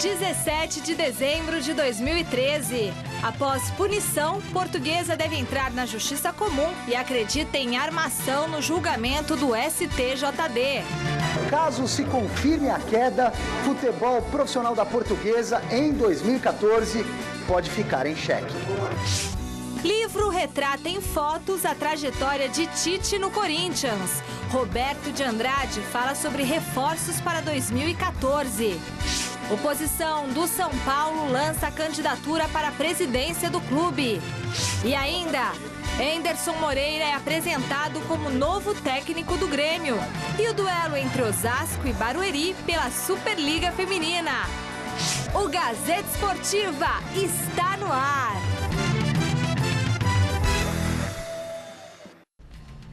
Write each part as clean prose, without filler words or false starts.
17 de dezembro de 2013. Após punição, Portuguesa deve entrar na Justiça Comum e acredita em armação no julgamento do STJD. Caso se confirme a queda, futebol profissional da Portuguesa em 2014 pode ficar em xeque. Livro retrata em fotos a trajetória de Tite no Corinthians. Roberto de Andrade fala sobre reforços para 2014. Oposição do São Paulo lança a candidatura para a presidência do clube. E ainda, Henderson Moreira é apresentado como novo técnico do Grêmio. E o duelo entre Osasco e Barueri pela Superliga Feminina. O Gazeta Esportiva está no ar.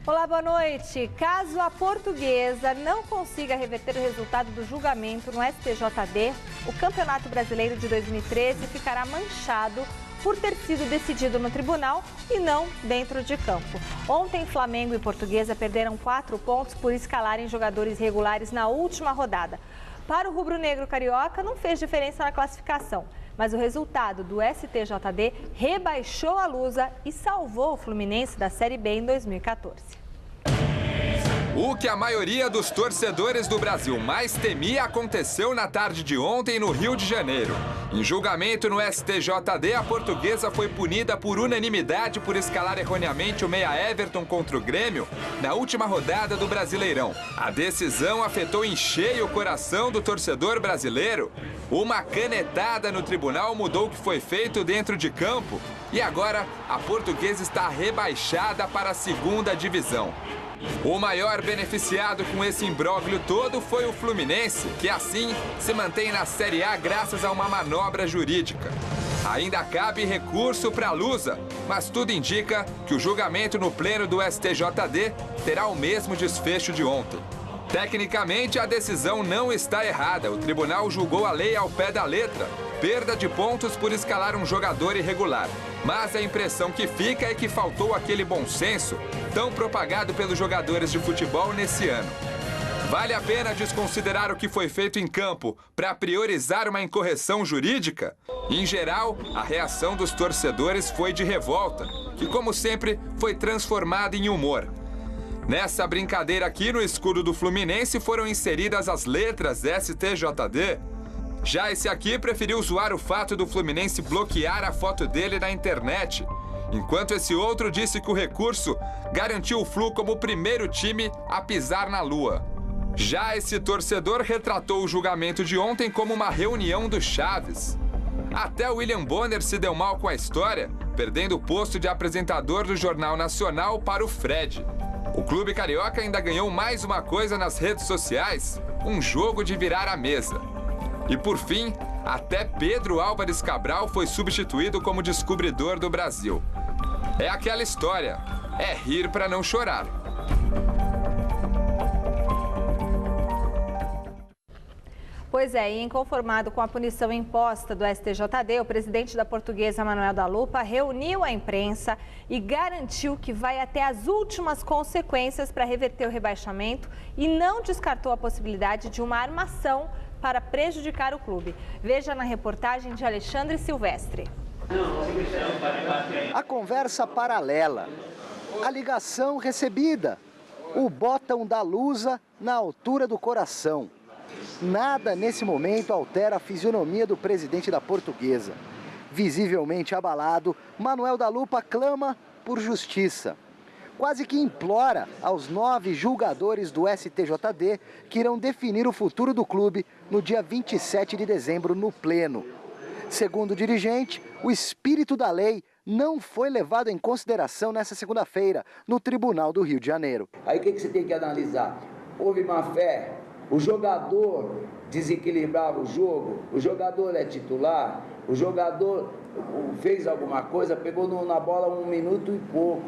Olá, boa noite. Caso a Portuguesa não consiga reverter o resultado do julgamento no STJD, o Campeonato Brasileiro de 2013 ficará manchado por ter sido decidido no tribunal e não dentro de campo. Ontem, Flamengo e Portuguesa perderam 4 pontos por escalarem jogadores regulares na última rodada. Para o rubro-negro carioca, não fez diferença na classificação, mas o resultado do STJD rebaixou a Lusa e salvou o Fluminense da Série B em 2014. O que a maioria dos torcedores do Brasil mais temia aconteceu na tarde de ontem no Rio de Janeiro. Em julgamento no STJD, a Portuguesa foi punida por unanimidade por escalar erroneamente o meia Everton contra o Grêmio na última rodada do Brasileirão. A decisão afetou em cheio o coração do torcedor brasileiro. Uma canetada no tribunal mudou o que foi feito dentro de campo e agora a Portuguesa está rebaixada para a segunda divisão. O maior beneficiado com esse imbróglio todo foi o Fluminense, que assim se mantém na Série A graças a uma manobra jurídica. Ainda cabe recurso para a Lusa, mas tudo indica que o julgamento no pleno do STJD terá o mesmo desfecho de ontem. Tecnicamente, a decisão não está errada. O tribunal julgou a lei ao pé da letra. Perda de pontos por escalar um jogador irregular. Mas a impressão que fica é que faltou aquele bom senso tão propagado pelos jogadores de futebol nesse ano. Vale a pena desconsiderar o que foi feito em campo para priorizar uma incorreção jurídica? Em geral, a reação dos torcedores foi de revolta, que, como sempre, foi transformada em humor. Nessa brincadeira aqui no escudo do Fluminense foram inseridas as letras STJD. Já esse aqui preferiu zoar o fato do Fluminense bloquear a foto dele na internet, enquanto esse outro disse que o recurso garantiu o Flu como o primeiro time a pisar na Lua. Já esse torcedor retratou o julgamento de ontem como uma reunião do Chaves. Até o William Bonner se deu mal com a história, perdendo o posto de apresentador do Jornal Nacional para o Fred. O clube carioca ainda ganhou mais uma coisa nas redes sociais, um jogo de virar a mesa. E por fim, até Pedro Álvares Cabral foi substituído como descobridor do Brasil. É aquela história, é rir para não chorar. Pois é, e inconformado com a punição imposta do STJD, o presidente da Portuguesa, Manuel da Lupa, reuniu a imprensa e garantiu que vai até as últimas consequências para reverter o rebaixamento e não descartou a possibilidade de uma armação para prejudicar o clube. Veja na reportagem de Alexandre Silvestre. A conversa paralela, a ligação recebida, o botão da Lusa na altura do coração. Nada nesse momento altera a fisionomia do presidente da Portuguesa. Visivelmente abalado, Manuel da Lupa clama por justiça. Quase que implora aos 9 julgadores do STJD que irão definir o futuro do clube no dia 27 de dezembro no pleno. Segundo o dirigente, o espírito da lei não foi levado em consideração nessa segunda-feira no Tribunal do Rio de Janeiro. Aí o que você tem que analisar? Houve má fé? O jogador desequilibrava o jogo? O jogador é titular? O jogador fez alguma coisa, pegou na bola 1 minuto e pouco.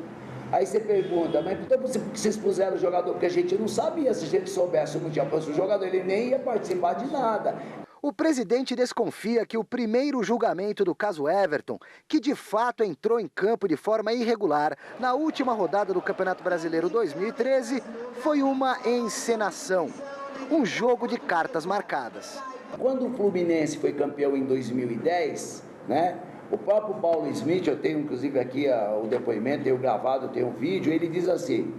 Aí você pergunta, mas então por que vocês puseram o jogador? Porque a gente não sabia, se a gente soubesse como tinha posto o jogador, ele nem ia participar de nada. O presidente desconfia que o primeiro julgamento do caso Everton, que de fato entrou em campo de forma irregular na última rodada do Campeonato Brasileiro 2013, foi uma encenação, um jogo de cartas marcadas. Quando o Fluminense foi campeão em 2010, né? O próprio Paulo Smith, eu tenho inclusive aqui o depoimento, tenho gravado, tenho um vídeo, ele diz assim,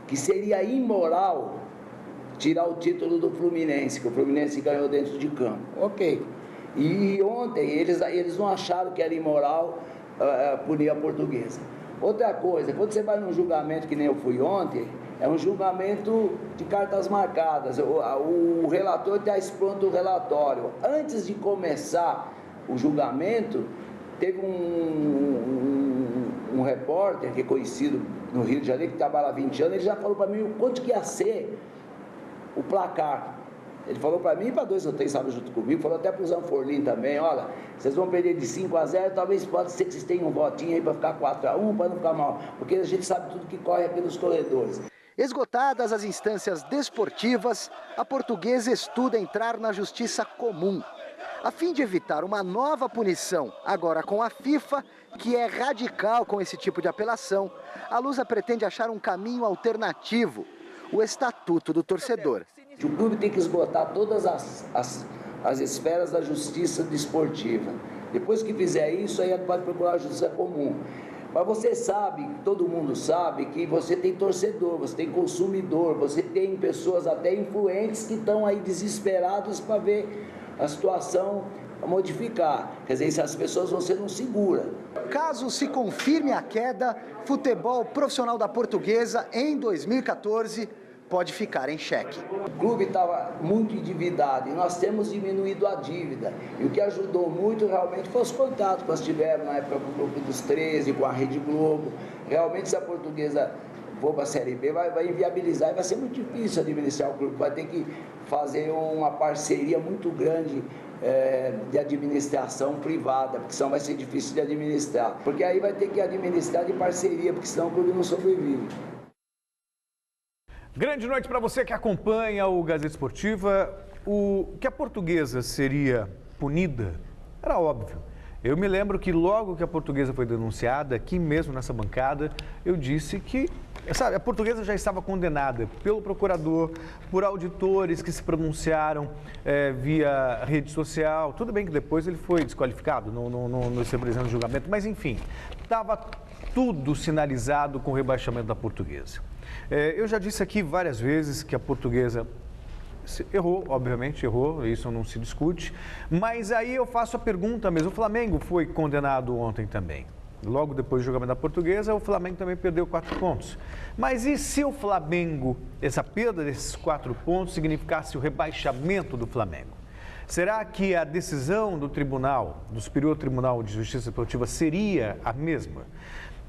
que seria imoral tirar o título do Fluminense, que o Fluminense ganhou dentro de campo. Ok. E ontem eles não acharam que era imoral punir a Portuguesa. Outra coisa, quando você vai num julgamento que nem eu fui ontem, é um julgamento de cartas marcadas. O relator traz pronto o relatório. Antes de começar o julgamento, teve um repórter que é conhecido no Rio de Janeiro, que trabalha há 20 anos, ele já falou para mim o quanto que ia ser o placar. Ele falou para mim e para 2 ou 3, sabe, junto comigo, falou até para o Zanforlin também, olha, vocês vão perder de 5-0, talvez pode ser que vocês tenham um votinho aí para ficar 4-1, para não ficar mal, porque a gente sabe tudo que corre aqui nos corredores. Esgotadas as instâncias desportivas, a Portuguesa estuda entrar na justiça comum, a fim de evitar uma nova punição, agora com a FIFA, que é radical com esse tipo de apelação. A Lusa pretende achar um caminho alternativo, o Estatuto do Torcedor. O clube tem que esgotar todas as esferas da justiça desportiva. Depois que fizer isso, aí pode procurar a justiça comum. Mas você sabe, todo mundo sabe, que você tem torcedor, você tem consumidor, você tem pessoas até influentes que estão aí desesperados para ver a situação modificar. Quer dizer, as pessoas vão ser não seguras. Caso se confirme a queda, futebol profissional da Portuguesa em 2014 pode ficar em xeque. O clube estava muito endividado e nós temos diminuído a dívida. E o que ajudou muito realmente foi os contatos que nós tivemos na época com o Grupo dos 13, com a Rede Globo. Realmente, se a Portuguesa for para a Série B, vai inviabilizar e vai ser muito difícil administrar o clube. Vai ter que fazer uma parceria muito grande de administração privada, porque senão vai ser difícil de administrar. Porque aí vai ter que administrar de parceria, porque senão o clube não sobrevive. Grande noite para você que acompanha o Gazeta Esportiva. O que a Portuguesa seria punida era óbvio. Eu me lembro que logo que a Portuguesa foi denunciada, aqui mesmo nessa bancada, eu disse que, sabe, a Portuguesa já estava condenada pelo procurador, por auditores que se pronunciaram via rede social. Tudo bem que depois ele foi desqualificado, não se apresentou no julgamento, mas enfim, estava tudo sinalizado com o rebaixamento da Portuguesa. Eu já disse aqui várias vezes que a Portuguesa errou, obviamente errou, isso não se discute, mas aí eu faço a pergunta mesmo, o Flamengo foi condenado ontem também. Logo depois do julgamento da Portuguesa, o Flamengo também perdeu 4 pontos. Mas e se o Flamengo, essa perda desses 4 pontos, significasse o rebaixamento do Flamengo? Será que a decisão do tribunal, do Superior Tribunal de Justiça Esportiva, seria a mesma?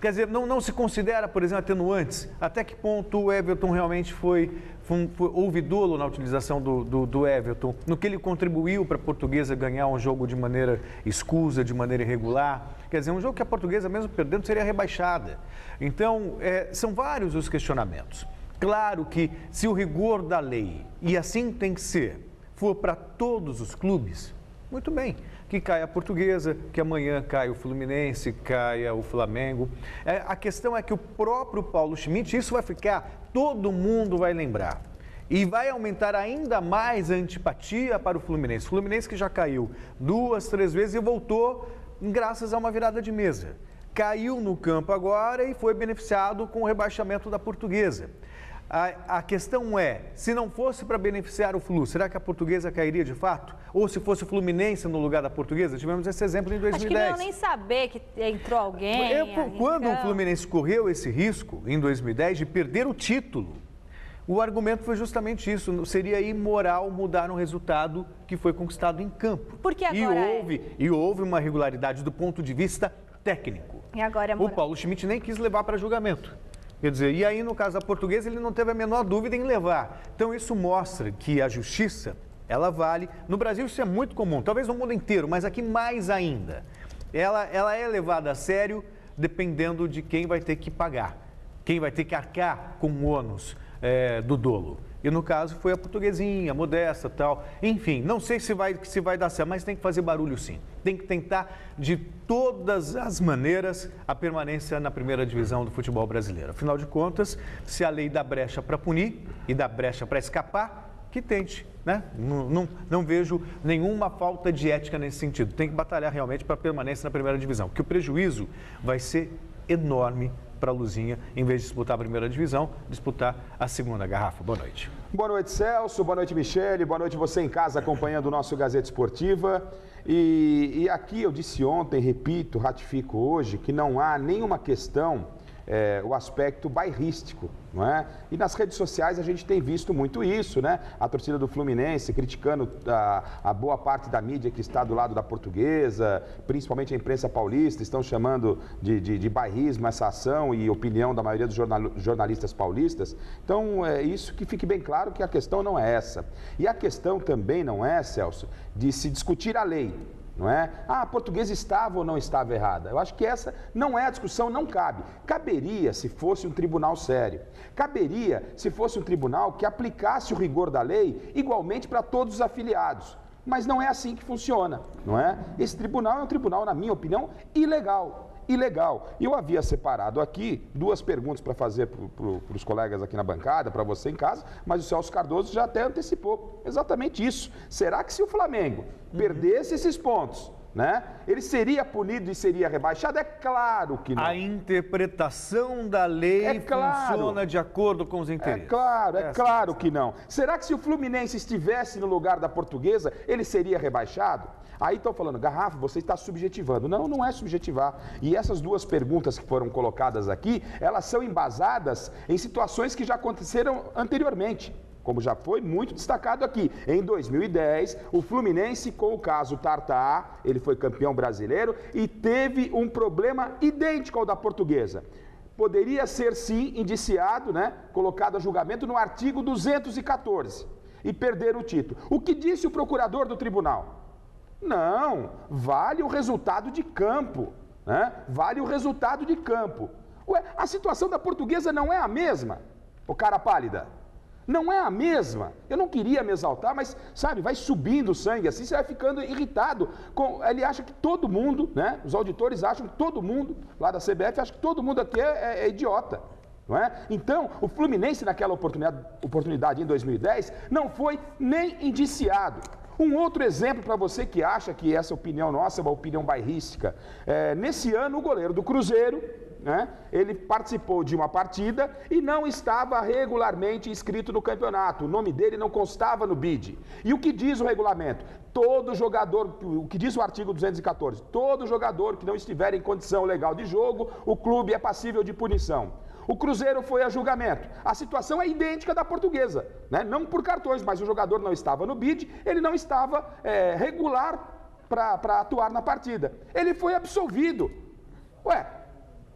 Quer dizer, não se considera, por exemplo, atenuantes? Até que ponto o Everton realmente houve dolo na utilização do Everton, no que ele contribuiu para a Portuguesa ganhar um jogo de maneira escusa, de maneira irregular? Quer dizer, um jogo que a Portuguesa, mesmo perdendo, seria rebaixada. Então, são vários os questionamentos. Claro que se o rigor da lei, e assim tem que ser, for para todos os clubes, muito bem, que caia a Portuguesa, que amanhã caia o Fluminense, caia o Flamengo. A questão é que o próprio Paulo Schmidt, isso vai ficar, todo mundo vai lembrar. E vai aumentar ainda mais a antipatia para o Fluminense. O Fluminense que já caiu 2, 3 vezes e voltou graças a uma virada de mesa. Caiu no campo agora e foi beneficiado com o rebaixamento da Portuguesa. A questão é, se não fosse para beneficiar o Flu, será que a Portuguesa cairia de fato? Ou se fosse o Fluminense no lugar da Portuguesa? Tivemos esse exemplo em 2010. Acho que não nem saber que entrou alguém. Quando o Fluminense correu esse risco, em 2010, de perder o título, o argumento foi justamente isso, seria imoral mudar um resultado que foi conquistado em campo. Porque agora e houve uma irregularidade do ponto de vista técnico. E agora é moral. O Paulo Schmidt nem quis levar para julgamento. Quer dizer, e aí no caso da Portuguesa ele não teve a menor dúvida em levar. Então isso mostra que a justiça, ela vale. No Brasil isso é muito comum, talvez no mundo inteiro, mas aqui mais ainda. Ela é levada a sério dependendo de quem vai ter que pagar, quem vai ter que arcar com o ônus do dolo. E no caso foi a Portuguesinha, a Modesta, tal. Enfim, não sei se vai dar certo, mas tem que fazer barulho sim. Tem que tentar de todas as maneiras a permanência na primeira divisão do futebol brasileiro. Afinal de contas, se a lei dá brecha para punir e dá brecha para escapar, que tente, né? Não vejo nenhuma falta de ética nesse sentido. Tem que batalhar realmente para a permanência na primeira divisão, porque o prejuízo vai ser enorme para a Luzinha, em vez de disputar a primeira divisão, disputar a segunda. Garrafa, boa noite. Boa noite, Celso. Boa noite, Michele. Boa noite você em casa acompanhando o nosso Gazeta Esportiva. E aqui eu disse ontem, repito, ratifico hoje, que não há nenhuma questão, o aspecto bairrístico, não é? E nas redes sociais a gente tem visto muito isso, né? A torcida do Fluminense criticando a boa parte da mídia que está do lado da Portuguesa, principalmente a imprensa paulista, estão chamando de bairrismo essa ação e opinião da maioria dos jornalistas paulistas. Então, é isso que fique bem claro que a questão não é essa. E a questão também não é, Celso, de se discutir a lei. Não é? A Portuguesa estava ou não estava errada? Eu acho que essa não é a discussão, não cabe. Caberia se fosse um tribunal sério. Caberia se fosse um tribunal que aplicasse o rigor da lei igualmente para todos os afiliados. Mas não é assim que funciona, não é? Esse tribunal é um tribunal, na minha opinião, ilegal. E eu havia separado aqui duas perguntas para fazer para os colegas aqui na bancada, para você em casa, mas o Celso Cardoso já até antecipou exatamente isso. Será que se o Flamengo perdesse esses pontos, né, ele seria punido e seria rebaixado? É claro que não. A interpretação da lei funciona de acordo com os interesses. É claro que não. Será que se o Fluminense estivesse no lugar da Portuguesa, ele seria rebaixado? Aí estão falando, Garrafa, você está subjetivando. Não, não é subjetivar. E essas duas perguntas que foram colocadas aqui, elas são embasadas em situações que já aconteceram anteriormente. Como já foi muito destacado aqui. Em 2010, o Fluminense, com o caso Tartá, ele foi campeão brasileiro e teve um problema idêntico ao da Portuguesa. Poderia ser, sim, indiciado, né, colocado a julgamento no artigo 214 e perder o título. O que disse o procurador do tribunal? Não, vale o resultado de campo, né? Vale o resultado de campo. Ué, a situação da Portuguesa não é a mesma, ô cara pálida? Não é a mesma. Eu não queria me exaltar, mas, sabe, vai subindo o sangue assim, você vai ficando irritado. Ele acha que todo mundo, né? Os auditores acham que todo mundo, lá da CBF, acha que todo mundo aqui é idiota. Não é? Então, o Fluminense, naquela oportunidade em 2010, não foi nem indiciado. Um outro exemplo para você que acha que essa opinião nossa é uma opinião bairrística. Nesse ano, o goleiro do Cruzeiro, né, ele participou de uma partida e não estava regularmente inscrito no campeonato. O nome dele não constava no BID. E o que diz o regulamento? Todo jogador, o que diz o artigo 214, todo jogador que não estiver em condição legal de jogo, o clube é passível de punição. O Cruzeiro foi a julgamento. A situação é idêntica da Portuguesa, né? Não por cartões, mas o jogador não estava no BID, ele não estava regular para atuar na partida. Ele foi absolvido. Ué,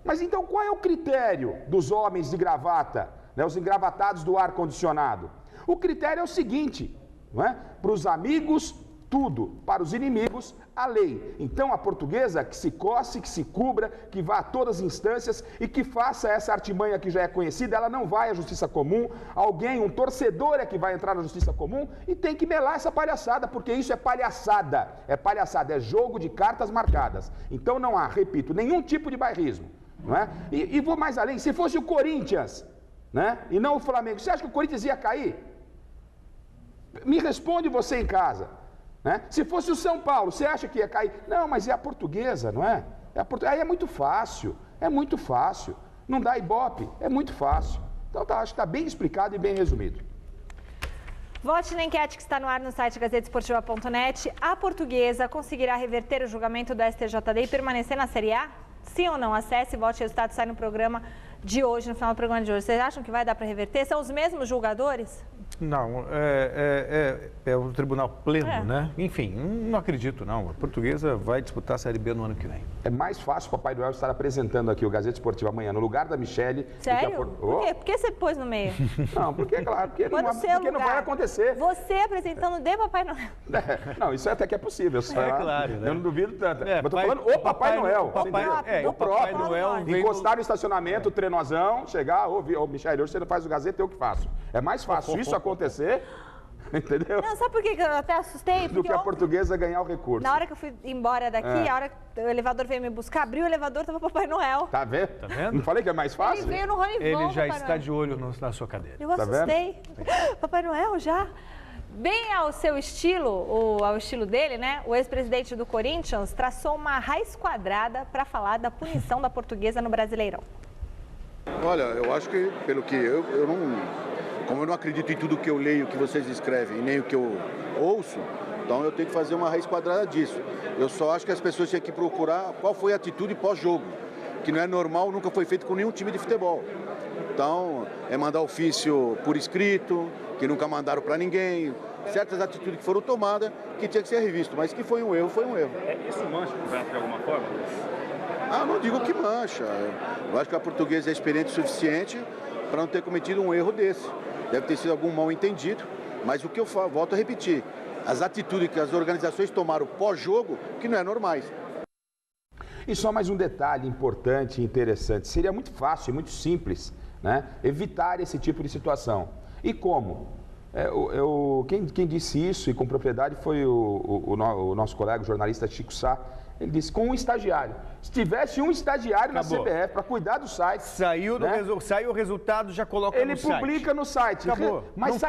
mas então qual é o critério dos homens de gravata, né, os engravatados do ar-condicionado? O critério é o seguinte, não é? Para os amigos, tudo. Para os inimigos, a lei. Então a Portuguesa que se coce, que se cubra, que vá a todas as instâncias e que faça essa artimanha que já é conhecida. Ela não vai à justiça comum, alguém, um torcedor é que vai entrar na justiça comum e tem que melar essa palhaçada, porque isso é palhaçada, é jogo de cartas marcadas. Então não há, repito, nenhum tipo de bairrismo, não é? E vou mais além, se fosse o Corinthians, né, e não o Flamengo, você acha que o Corinthians ia cair? Me responde você em casa. Né? Se fosse o São Paulo, você acha que ia cair? Não, mas é a Portuguesa, não é? Aí é muito fácil, não dá ibope, é muito fácil. Então acho que está bem explicado e bem resumido. Vote na enquete que está no ar no site gazetesportiva.net. A Portuguesa conseguirá reverter o julgamento do STJD e permanecer na Série A? Sim ou não? Acesse e vote, o resultado sai no programa de hoje, no final do programa de hoje. Vocês acham que vai dar para reverter? São os mesmos julgadores? Não, é o tribunal pleno, né? Enfim, não acredito, não. A Portuguesa vai disputar a Série B no ano que vem. É mais fácil o Papai Noel estar apresentando aqui o Gazeta Esportiva amanhã no lugar da Michele. Sério? Por quê? Por que você pôs no meio? Não, porque é claro, porque não vai acontecer. Você apresentando de Papai Noel. Não, isso até que é possível. Claro, né? Eu não duvido tanto. Mas tô falando o Papai Noel. O próprio. Noel encostar no estacionamento, trenozão, chegar, ô Michele, hoje você não faz o Gazeta, eu que faço. É mais fácil isso acontecer, entendeu? Não, sabe por que eu até assustei? Do que a Portuguesa ganhar o recurso. Na hora que eu fui embora daqui, a hora que o elevador veio me buscar, abriu o elevador, tava o Papai Noel. Tá vendo? Tá vendo? Não falei que é mais fácil? Ele veio no Ronivon, Ele já Papai está Noel. de olho na sua cadeira. Eu assustei. Papai Noel já? Bem ao seu estilo, ao estilo dele, né? O ex-presidente do Corinthians traçou uma raiz quadrada para falar da punição da Portuguesa no Brasileirão. Olha, eu acho que, pelo que eu não... Como eu não acredito em tudo que eu leio, que vocês escrevem, e nem o que eu ouço, então eu tenho que fazer uma raiz quadrada disso. Eu só acho que as pessoas têm que procurar qual foi a atitude pós-jogo, que não é normal, nunca foi feito com nenhum time de futebol. Então, é mandar ofício por escrito, que nunca mandaram para ninguém, certas atitudes que foram tomadas, que tinha que ser revisto, mas que foi um erro, foi um erro. Isso mancha o campeonato de alguma forma? Ah, não digo que mancha. Eu acho que a Portuguesa é experiente o suficiente para não ter cometido um erro desse. Deve ter sido algum mal entendido, mas o que eu volto a repetir, as atitudes que as organizações tomaram pós-jogo, que não é normais. E só mais um detalhe importante e interessante, seria muito fácil e muito simples, né, evitar esse tipo de situação. E como? Quem disse isso e com propriedade foi o nosso colega, o jornalista Chico Sá. Ele disse, com um estagiário. Se tivesse um estagiário Acabou. na CBF para cuidar do site... Saiu o resultado, já coloca no site. Ele publica no site. Acabou. Mas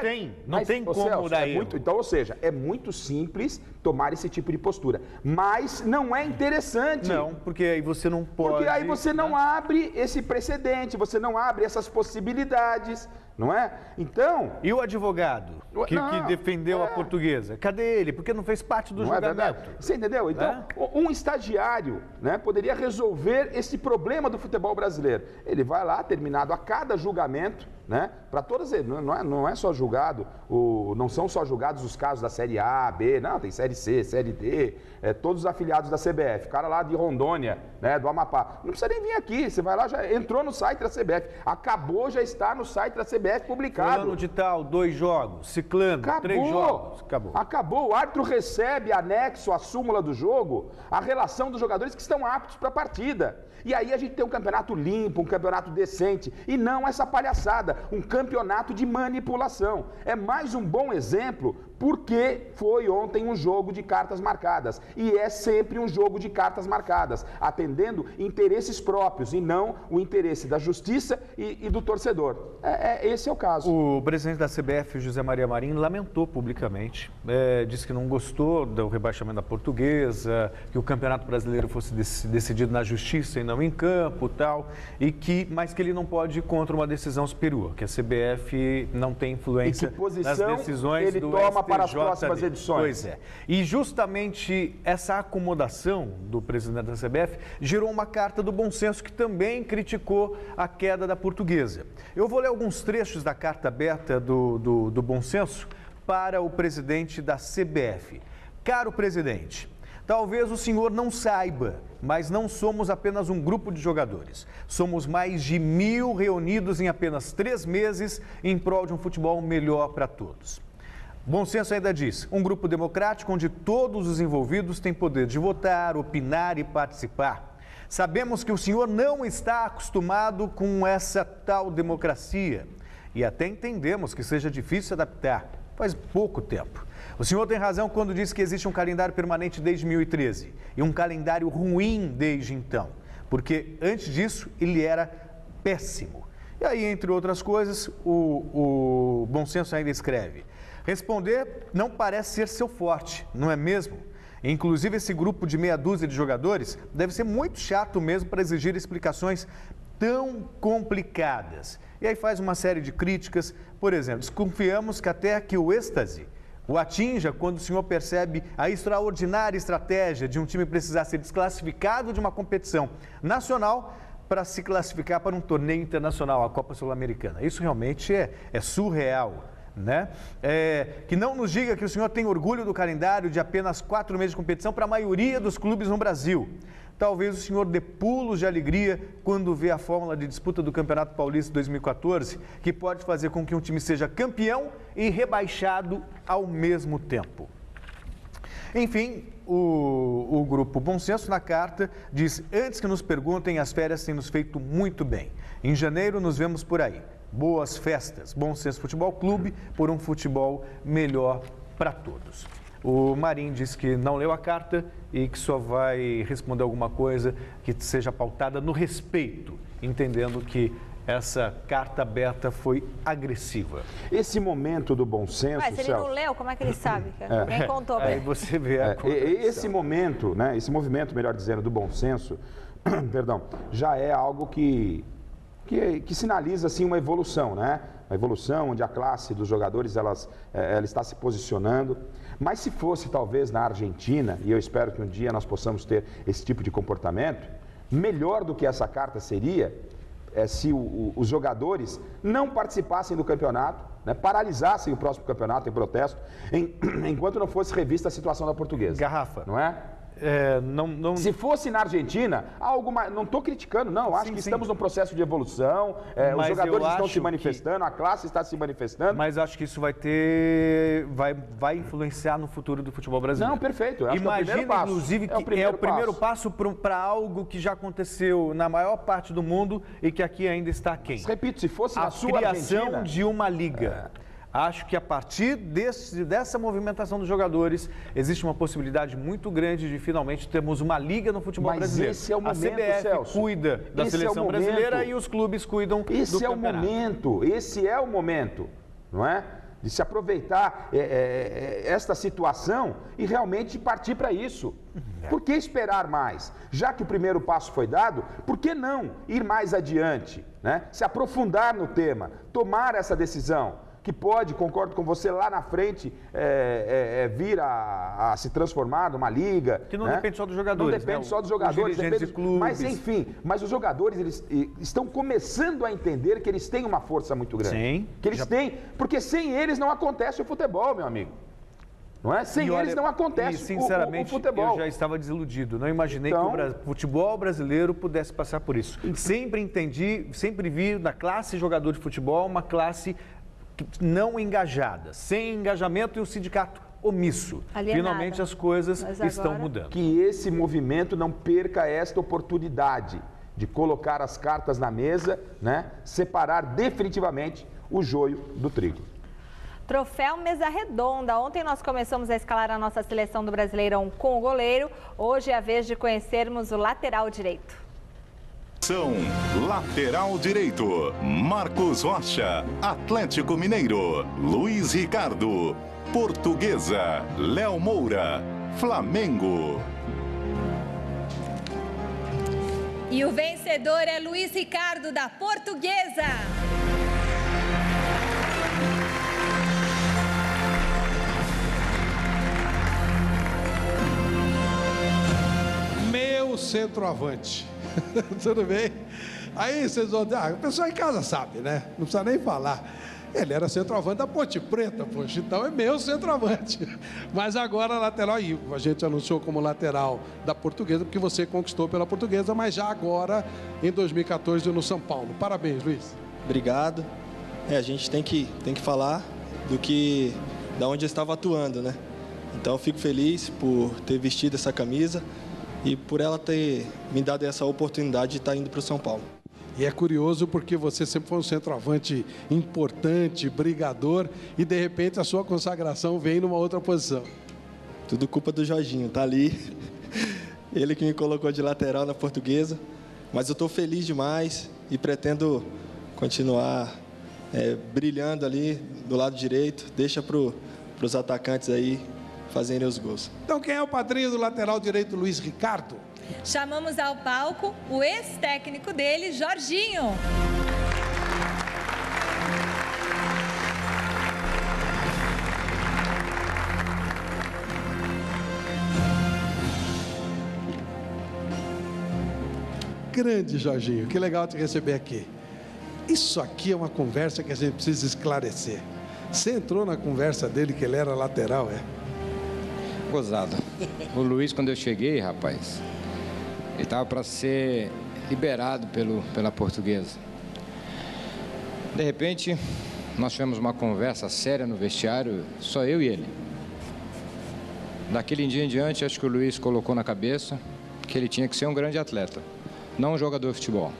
não tem como Celso, dar erro. Então, ou seja, é muito simples tomar esse tipo de postura. Mas não é interessante. Não, porque aí você não pode... Porque aí você não abre esse precedente, você não abre essessas possibilidades, não é? Então... E o advogado que defendeu a Portuguesa? Cadê ele? Porque não fez parte do julgamento. Você entendeu? Então, um estagiário, né, poderia resolver esse problema do futebol brasileiro. Ele vai lá, terminado a cada julgamento, né, para todas, não é só julgado, não são só julgados os casos da Série A, B, não, tem Série C, Série D, todos os afiliados da CBF, cara lá de Rondônia, né, do Amapá, não precisa nem vir aqui, você vai lá, já entrou no site da CBF, acabou, já está no site da CBF publicado. Fulano de tal, 2 jogos, ciclano, 3 jogos, Acabou, o árbitro recebe anexo à súmula do jogo, a relação dos jogadores que estão aptos para a partida. E aí a gente tem um campeonato limpo, um campeonato decente, e não essa palhaçada, um campeonato de manipulação. É mais um bom exemplo porque foi ontem um jogo de cartas marcadas. E é sempre um jogo de cartas marcadas, atendendo interesses próprios e não o interesse da justiça e do torcedor. Esse é o caso. O presidente da CBF, José Maria Marinho, lamentou publicamente, disse que não gostou do rebaixamento da Portuguesa, que o Campeonato Brasileiro fosse decidido na justiça e não em campo, tal, mas que ele não pode ir contra uma decisão superior, que a CBF não tem influência nas decisões ele do toma STJD. para as próximas edições. Pois é. E justamente essa acomodação do presidente da CBF gerou uma carta do bom senso que também criticou a queda da Portuguesa. Eu vou ler alguns trechos da carta aberta do bom senso para o presidente da CBF. Caro presidente, talvez o senhor não saiba, mas não somos apenas um grupo de jogadores. Somos mais de 1.000 reunidos em apenas 3 meses em prol de um futebol melhor para todos. Bom senso ainda diz, um grupo democrático onde todos os envolvidos têm poder de votar, opinar e participar. Sabemos que o senhor não está acostumado com essa tal democracia e até entendemos que seja difícil se adaptar. Faz pouco tempo. O senhor tem razão quando diz que existe um calendário permanente desde 2013 e um calendário ruim desde então, porque antes disso ele era péssimo. E aí, entre outras coisas, o bom senso ainda escreve: responder não parece ser seu forte, não é mesmo? Inclusive, esse grupo de meia dúzia de jogadores deve ser muito chato mesmo para exigir explicações tão complicadas. E aí faz uma série de críticas. Por exemplo, desconfiamos que até que o êxtase o atinja quando o senhor percebe a extraordinária estratégia de um time precisar ser desclassificado de uma competição nacional para se classificar para um torneio internacional, a Copa Sul-Americana. Isso realmente é surreal, né? Que não nos diga que o senhor tem orgulho do calendário de apenas 4 meses de competição para a maioria dos clubes no Brasil. Talvez o senhor dê pulos de alegria quando vê a fórmula de disputa do Campeonato Paulista 2014, que pode fazer com que um time seja campeão e rebaixado ao mesmo tempo. Enfim, o grupo Bom Senso na carta diz: antes que nos perguntem, as férias têm nos feito muito bem. Em janeiro nos vemos por aí. Boas festas. Bom Senso Futebol Clube por um futebol melhor para todos. O Marinho disse que não leu a carta e que só vai responder alguma coisa que seja pautada no respeito, entendendo que essa carta aberta foi agressiva. Esse momento do bom senso, Mas se ele não leu, como é que ele sabe? Quem contou pra Aí ele? você vê a esse momento, né, esse movimento, melhor dizendo, do bom senso, perdão, já é algo que sinaliza assim uma evolução, né? Uma evolução onde a classe dos jogadores ela está se posicionando. Mas se fosse talvez na Argentina, e eu espero que um dia nós possamos ter esse tipo de comportamento, melhor do que essa carta seria se os jogadores não participassem do campeonato, né, paralisassem o próximo campeonato em protesto, enquanto não fosse revista a situação da Portuguesa. Garrafa. Não é? Se fosse na Argentina, algo mais. Não estou criticando, não. Acho que estamos num processo de evolução. Os jogadores estão se manifestando, a classe está se manifestando. Mas acho que isso vai influenciar no futuro do futebol brasileiro. Não, perfeito. Acho Imagina, que é o primeiro passo. inclusive, que é o primeiro passo para algo que já aconteceu na maior parte do mundo e que aqui ainda está aquém. Repito, se fosse na sua criação Argentina, de uma liga. Acho que a partir dessa movimentação dos jogadores, existe uma possibilidade muito grande de finalmente termos uma liga no futebol brasileiro. Esse é o momento, a CBF Celso. cuida da seleção brasileira e os clubes cuidam do campeonato. Esse é o momento, não é? De se aproveitar esta situação e realmente partir para isso. Por que esperar mais? Já que o primeiro passo foi dado, por que não ir mais adiante, né? Se aprofundar no tema, tomar essa decisão? Que pode, concordo com você, lá na frente vir a se transformar numa liga. Que não depende só dos jogadores. Não depende só dos jogadores. Dirigentes de clubes. Mas enfim, os jogadores eles estão começando a entender que eles têm uma força muito grande. Sim. Que eles têm, porque sem eles não acontece o futebol, meu amigo. Não é? Sem eles não acontece sinceramente, o futebol. Eu já estava desiludido. Não imaginei que o futebol brasileiro pudesse passar por isso. Sempre vi na classe jogador de futebol uma classe não engajada, sem engajamento e o sindicato omisso. Alienada. Finalmente as coisas estão mudando. Que esse movimento não perca esta oportunidade de colocar as cartas na mesa, né? Separar definitivamente o joio do trigo. Troféu Mesa Redonda. Ontem nós começamos a escalar a nossa seleção do Brasileirão com o goleiro. Hoje é a vez de conhecermos o lateral direito. Lateral direito, Marcos Rocha. Atlético Mineiro, Luiz Ricardo. Portuguesa, Léo Moura. Flamengo. E o vencedor é Luiz Ricardo, da Portuguesa. Meu centroavante. Tudo bem? Aí vocês vão dizer, o pessoal em casa sabe, né? Não precisa nem falar. Ele era centroavante da Ponte Preta, poxa, então é meu centroavante. Mas agora lateral, e a gente anunciou como lateral da Portuguesa, porque você conquistou pela Portuguesa, mas já agora em 2014 no São Paulo. Parabéns, Luiz. Obrigado. A gente tem que falar da onde eu estava atuando, né? Então eu fico feliz por ter vestido essa camisa e por ela ter me dado essa oportunidade de estar indo para o São Paulo. E é curioso porque você sempre foi um centroavante importante, brigador, e de repente a sua consagração vem numa outra posição. Tudo culpa do Jorginho, tá ali. Ele que me colocou de lateral na Portuguesa. Mas eu estou feliz demais e pretendo continuar brilhando ali do lado direito. Deixa para os atacantes aí fazerem os gols. Então quem é o padrinho do lateral direito, Luiz Ricardo? Chamamos ao palco o ex-técnico dele, Jorginho. Grande Jorginho, que legal te receber aqui. Isso aqui é uma conversa que a gente precisa esclarecer. Você entrou na conversa dele que ele era lateral, Gozado. O Luiz, quando eu cheguei, rapaz, ele estava para ser liberado pela Portuguesa. De repente, nós tivemos uma conversa séria no vestiário, só eu e ele. Daquele dia em diante, acho que o Luiz colocou na cabeça que ele tinha que ser um grande atleta, não um jogador de futebol.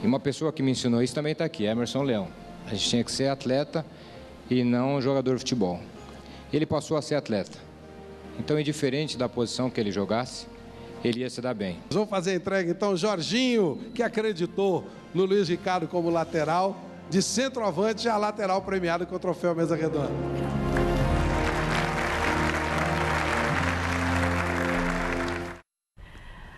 E uma pessoa que me ensinou isso também está aqui, Emerson Leão. A gente tinha que ser atleta e não um jogador de futebol. Ele passou a ser atleta. Então, indiferente da posição que ele jogasse, ele ia se dar bem. Vamos fazer a entrega então, Jorginho, que acreditou no Luiz Ricardo como lateral, de centroavante a lateral premiado com o troféu Mesa Redonda.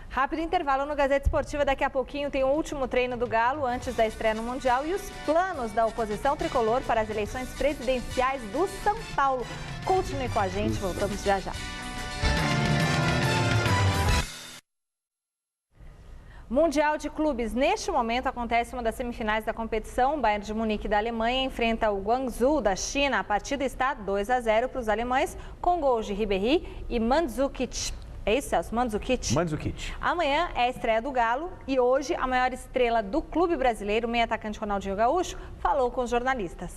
Rápido intervalo no Gazeta Esportiva. Daqui a pouquinho tem o último treino do Galo antes da estreia no Mundial e os planos da oposição tricolor para as eleições presidenciais do São Paulo. Continue com a gente, voltamos já já. Mundial de Clubes. Neste momento acontece uma das semifinais da competição. O Bayern de Munique da Alemanha enfrenta o Guangzhou da China. A partida está 2-0 para os alemães, com gols de Ribéry e Mandzukic. É isso, Celso? Mandzukic? Mandzukic. Amanhã é a estreia do Galo e hoje a maior estrela do clube brasileiro, o meio-atacante Ronaldinho Gaúcho, falou com os jornalistas.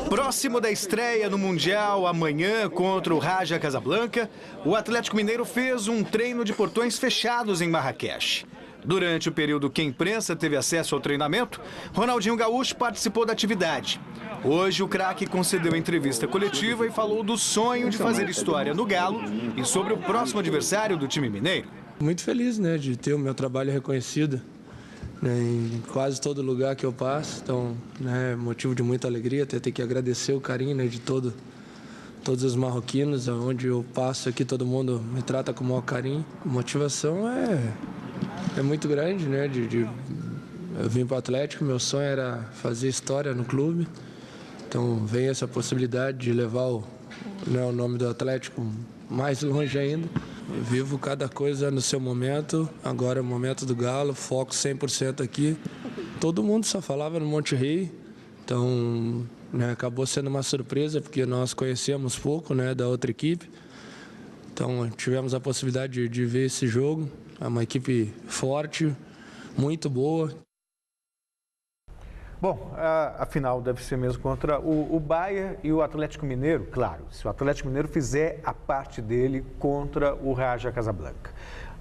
Próximo da estreia no Mundial, amanhã contra o Raja Casablanca, o Atlético Mineiro fez um treino de portões fechados em Marrakech. Durante o período que a imprensa teve acesso ao treinamento, Ronaldinho Gaúcho participou da atividade. Hoje, o craque concedeu entrevista coletiva e falou do sonho de fazer história no Galo e sobre o próximo adversário do time mineiro. Muito feliz, né, de ter o meu trabalho reconhecido, né, em quase todo lugar que eu passo. Então, né, motivo de muita alegria, ter que agradecer o carinho, né, de todos os marroquinos, onde eu passo aqui, todo mundo me trata com o maior carinho. A motivação é muito grande, né? Eu vim para o Atlético, meu sonho era fazer história no clube. Então vem essa possibilidade de levar o nome do Atlético mais longe ainda. Eu vivo cada coisa no seu momento. Agora é o momento do Galo, foco 100% aqui. Todo mundo só falava no Monte Rei. Então, né, acabou sendo uma surpresa, porque nós conhecemos pouco, né, da outra equipe. Então tivemos a possibilidade de ver esse jogo. É uma equipe forte, muito boa. Bom, a final deve ser mesmo contra o Bahia e o Atlético Mineiro, claro. Se o Atlético Mineiro fizer a parte dele contra o Raja Casablanca.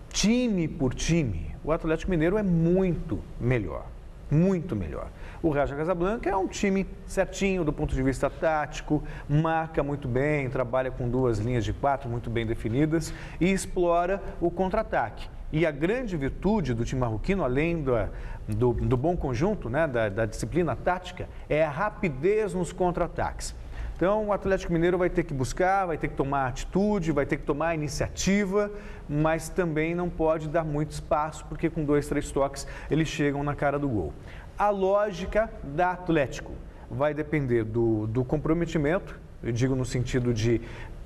Time por time, o Atlético Mineiro é muito melhor. Muito melhor. O Raja Casablanca é um time certinho do ponto de vista tático, marca muito bem, trabalha com 2 linhas de 4 muito bem definidas e explora o contra-ataque. E a grande virtude do time marroquino, além do bom conjunto, né, da disciplina tática, é a rapidez nos contra-ataques. Então, o Atlético Mineiro vai ter que buscar, vai ter que tomar atitude, vai ter que tomar iniciativa, mas também não pode dar muito espaço, porque com 2, 3 toques eles chegam na cara do gol. A lógica da Atlético vai depender do comprometimento, eu digo no sentido de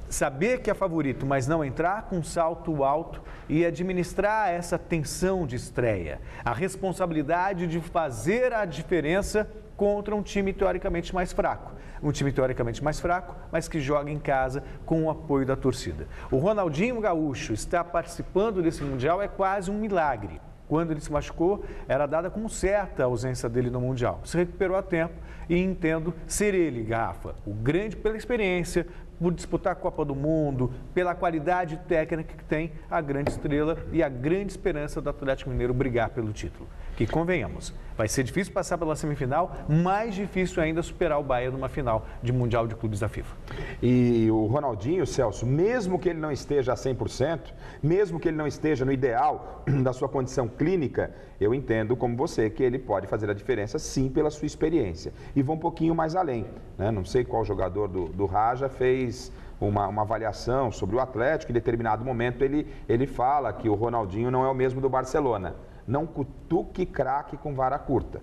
saber que é favorito, mas não entrar com salto alto e administrar essa tensão de estreia. A responsabilidade de fazer a diferença contra um time teoricamente mais fraco. Um time teoricamente mais fraco, mas que joga em casa com o apoio da torcida. O Ronaldinho Gaúcho está participando desse Mundial é quase um milagre. Quando ele se machucou, era dada como certa a ausência dele no Mundial. Se recuperou a tempo e entendo ser ele, Garrafa, o grande pela experiência, por disputar a Copa do Mundo, pela qualidade técnica que tem, a grande estrela e a grande esperança do Atlético Mineiro brigar pelo título. Que convenhamos, vai ser difícil passar pela semifinal, mais difícil ainda superar o Bahia numa final de Mundial de Clubes da FIFA. E o Ronaldinho, Celso, mesmo que ele não esteja a 100%, mesmo que ele não esteja no ideal da sua condição clínica, eu entendo como você que ele pode fazer a diferença sim pela sua experiência. E vou um pouquinho mais além, né? Não sei qual jogador do Raja fez uma avaliação sobre o Atlético, em determinado momento ele fala que o Ronaldinho não é o mesmo do Barcelona. Não cutuque craque com vara curta.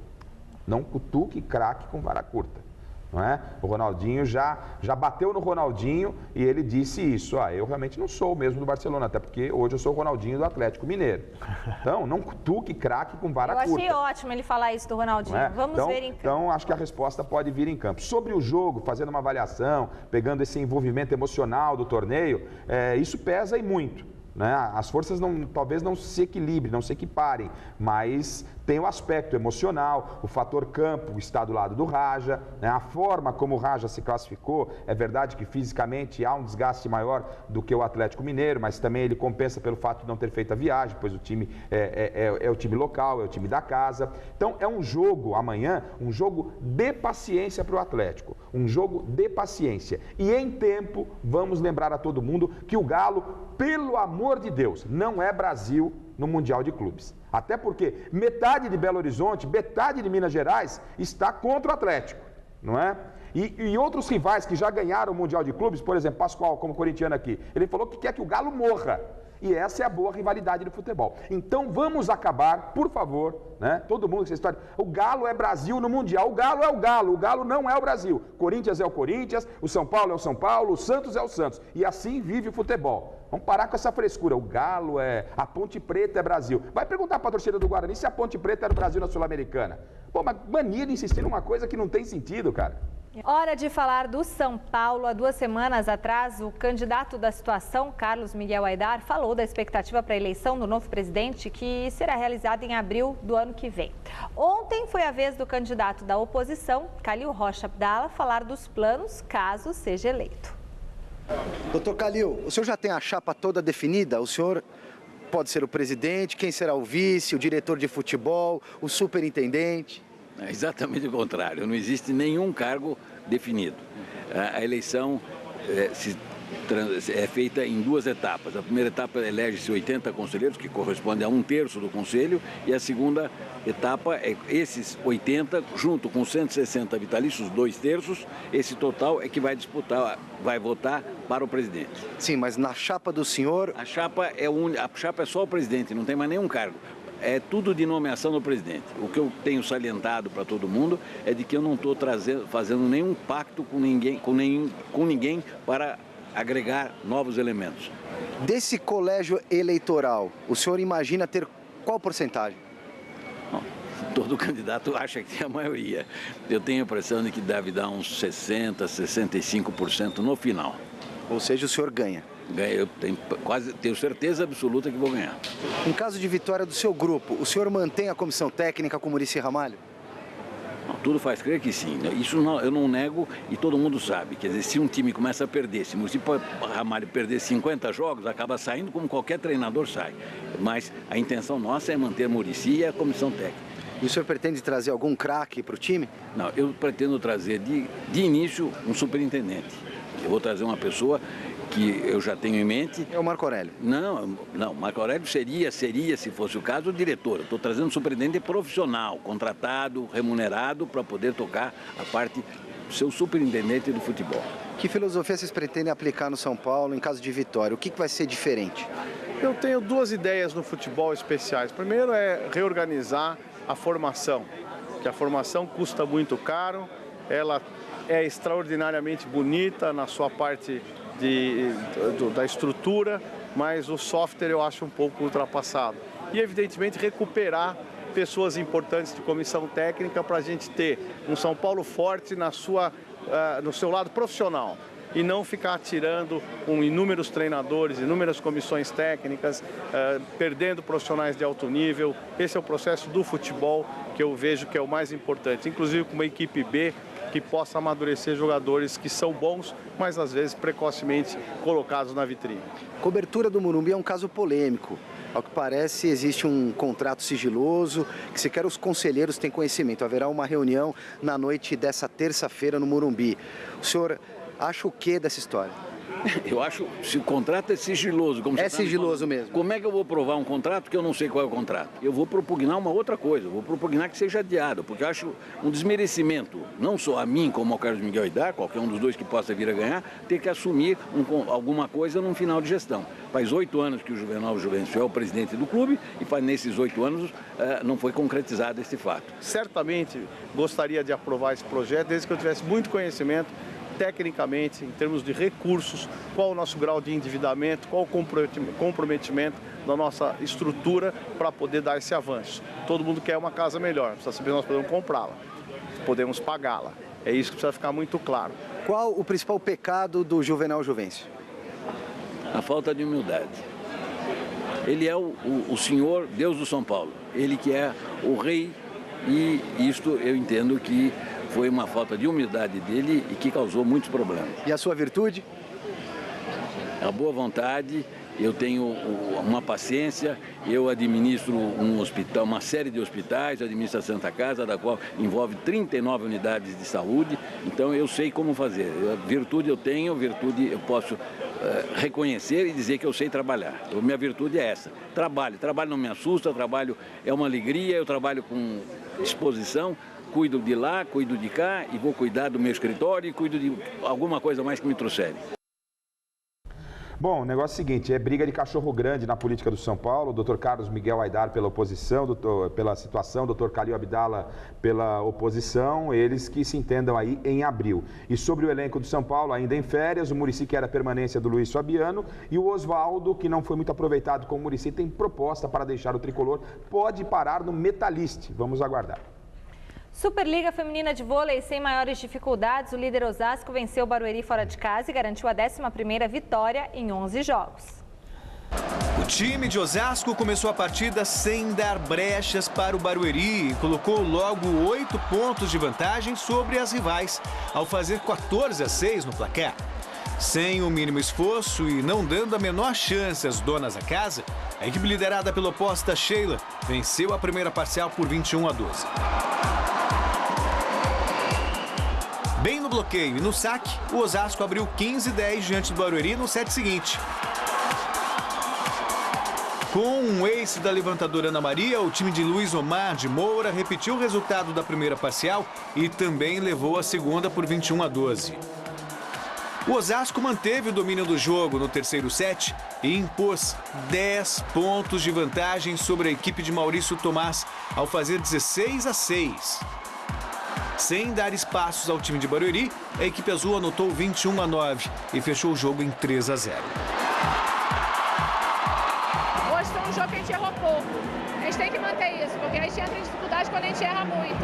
Não cutuque craque com vara curta. Não é? O Ronaldinho já bateu no Ronaldinho e ele disse isso. Eu realmente não sou o mesmo do Barcelona, até porque hoje eu sou o Ronaldinho do Atlético Mineiro. Então, não cutuque craque com vara curta. Eu achei ótimo ele falar isso do Ronaldinho. Vamos ver em campo. Então, acho que a resposta pode vir em campo. Sobre o jogo, fazendo uma avaliação, pegando esse envolvimento emocional do torneio, isso pesa e muito. Né? As forças talvez não se equilibrem, não se equiparem, mas tem o aspecto emocional, o fator campo está do lado do Raja, né? A forma como o Raja se classificou, é verdade que fisicamente há um desgaste maior do que o Atlético Mineiro, mas também ele compensa pelo fato de não ter feito a viagem, pois o time é o time local, é o time da casa. Então é um jogo amanhã, um jogo de paciência para o Atlético, um jogo de paciência. E em tempo, vamos lembrar a todo mundo que o Galo, pelo amor amor de Deus, não é Brasil no Mundial de Clubes. Até porque metade de Belo Horizonte, metade de Minas Gerais está contra o Atlético, não é? E outros rivais que já ganharam o Mundial de Clubes, por exemplo, Pascoal, como corintiano aqui, ele falou que quer que o Galo morra. E essa é a boa rivalidade do futebol. Então vamos acabar, por favor, né? Todo mundo com essa história. O Galo é Brasil no Mundial. O Galo é o Galo não é o Brasil. Corinthians é o Corinthians, o São Paulo é o São Paulo, o Santos é o Santos. E assim vive o futebol. Vamos parar com essa frescura. O Galo é... A Ponte Preta é Brasil. Vai perguntar para a torcida do Guarani se a Ponte Preta era o Brasil na Sul-Americana. Pô, mas mania de insistir numa coisa que não tem sentido, cara. Hora de falar do São Paulo. Há 2 semanas atrás, o candidato da situação, Carlos Miguel Aidar, falou da expectativa para a eleição do novo presidente, que será realizada em abril do ano que vem. Ontem foi a vez do candidato da oposição, Calil Rocha Abdala, falar dos planos caso seja eleito. Doutor Calil, o senhor já tem a chapa toda definida? O senhor pode ser o presidente, quem será o vice, o diretor de futebol, o superintendente? É exatamente o contrário, não existe nenhum cargo definido. A eleição é feita em 2 etapas. A primeira etapa elege-se 80 conselheiros, que corresponde a 1/3 do conselho, e a segunda etapa é esses 80, junto com 160 vitalícios, 2/3, esse total é que vai disputar, vai votar para o presidente. Sim, mas na chapa do senhor... A chapa é só o presidente, não tem mais nenhum cargo. É tudo de nomeação do presidente. O que eu tenho salientado para todo mundo é de que eu não estou fazendo nenhum pacto com ninguém para agregar novos elementos. Desse colégio eleitoral, o senhor imagina ter qual porcentagem? Bom, todo candidato acha que tem a maioria. Eu tenho a impressão de que deve dar uns 60%, 65% no final. Ou seja, o senhor ganha? Eu tenho certeza absoluta que vou ganhar. Em caso de vitória do seu grupo, o senhor mantém a comissão técnica com o Muricy Ramalho? Não, tudo faz crer que sim. Isso não, eu não nego e todo mundo sabe. Quer dizer, se um time começa a perder, se o Muricy Ramalho perder 50 jogos, acaba saindo como qualquer treinador sai. Mas a intenção nossa é manter Muricy e a comissão técnica. E o senhor pretende trazer algum craque para o time? Não, eu pretendo trazer de início um superintendente. Eu vou trazer uma pessoa que eu já tenho em mente. É o Marco Aurélio? Não, Marco Aurélio seria, se fosse o caso, o diretor. Eu estou trazendo um superintendente profissional, contratado, remunerado, para poder tocar a parte, ser o superintendente do futebol. Que filosofia vocês pretendem aplicar no São Paulo em caso de vitória? O que vai ser diferente? Eu tenho 2 ideias no futebol especiais. Primeiro é reorganizar a formação, que a formação custa muito caro, ela é extraordinariamente bonita na sua parte da estrutura, mas o software eu acho um pouco ultrapassado. E, evidentemente, recuperar pessoas importantes de comissão técnica para a gente ter um São Paulo forte no seu lado profissional e não ficar tirando inúmeros treinadores, inúmeras comissões técnicas, perdendo profissionais de alto nível. Esse é o processo do futebol que eu vejo que é o mais importante, inclusive com uma equipe B, que possa amadurecer jogadores que são bons, mas às vezes precocemente colocados na vitrine. Cobertura do Morumbi é um caso polêmico. Ao que parece, existe um contrato sigiloso, que sequer os conselheiros têm conhecimento. Haverá uma reunião na noite dessa terça-feira no Morumbi. O senhor acha o que dessa história? Eu acho, se o contrato é sigiloso... É sigiloso mesmo. Como é que eu vou provar um contrato que eu não sei qual é o contrato? Eu vou propugnar uma outra coisa, eu vou propugnar que seja adiado, porque eu acho um desmerecimento, não só a mim como ao Carlos Miguel Aidar, qualquer um dos dois que possa vir a ganhar, ter que assumir alguma coisa num final de gestão. Faz 8 anos que o Juvenal Juvencio é o presidente do clube e nesses 8 anos não foi concretizado esse fato. Certamente gostaria de aprovar esse projeto, desde que eu tivesse muito conhecimento tecnicamente, em termos de recursos, qual o nosso grau de endividamento, qual o comprometimento da nossa estrutura para poder dar esse avanço. Todo mundo quer uma casa melhor, precisa saber se nós podemos comprá-la, podemos pagá-la. É isso que precisa ficar muito claro. Qual o principal pecado do Juvenal Juvencio? A falta de humildade. Ele é o Senhor Deus do São Paulo, ele que é o rei, e isto eu entendo que foi uma falta de humildade dele e que causou muitos problemas. E a sua virtude? A boa vontade eu tenho uma paciência, eu administro um hospital, uma série de hospitais, administro a Santa Casa, da qual envolve 39 unidades de saúde, então eu sei como fazer. Virtude eu tenho, virtude eu posso reconhecer e dizer que eu sei trabalhar. Minha virtude é essa, trabalho não me assusta, trabalho é uma alegria, eu trabalho com disposição, cuido de lá, cuido de cá e vou cuidar do meu escritório e cuido de alguma coisa mais que me trouxerem. Bom, o negócio é o seguinte, é briga de cachorro grande na política do São Paulo, o doutor Carlos Miguel Aidar pela oposição, pela situação, o doutor Calil Abdala pela oposição, eles que se entendam aí em abril. E sobre o elenco do São Paulo, ainda em férias, o Muricy quer a permanência do Luiz Fabiano e o Oswaldo, que não foi muito aproveitado com o Muricy, tem proposta para deixar o tricolor, pode parar no Metalist. Vamos aguardar. Superliga Feminina de Vôlei, sem maiores dificuldades, o líder Osasco venceu o Barueri fora de casa e garantiu a 11ª vitória em 11 jogos. O time de Osasco começou a partida sem dar brechas para o Barueri e colocou logo 8 pontos de vantagem sobre as rivais, ao fazer 14-6 no placar. Sem o mínimo esforço e não dando a menor chance às donas da casa, a equipe liderada pela oposta Sheila venceu a primeira parcial por 21-12. Bem no bloqueio e no saque, o Osasco abriu 15-10 diante do Barueri no set seguinte. Com um ace da levantadora Ana Maria, o time de Luiz Omar de Moura repetiu o resultado da primeira parcial e também levou a segunda por 21-12. O Osasco manteve o domínio do jogo no terceiro set e impôs 10 pontos de vantagem sobre a equipe de Maurício Tomás ao fazer 16-6. Sem dar espaços ao time de Barueri, a equipe azul anotou 21-9 e fechou o jogo em 3-0. Hoje foi um jogo que a gente errou pouco. A gente tem que manter isso, porque a gente entra em dificuldade quando a gente erra muito.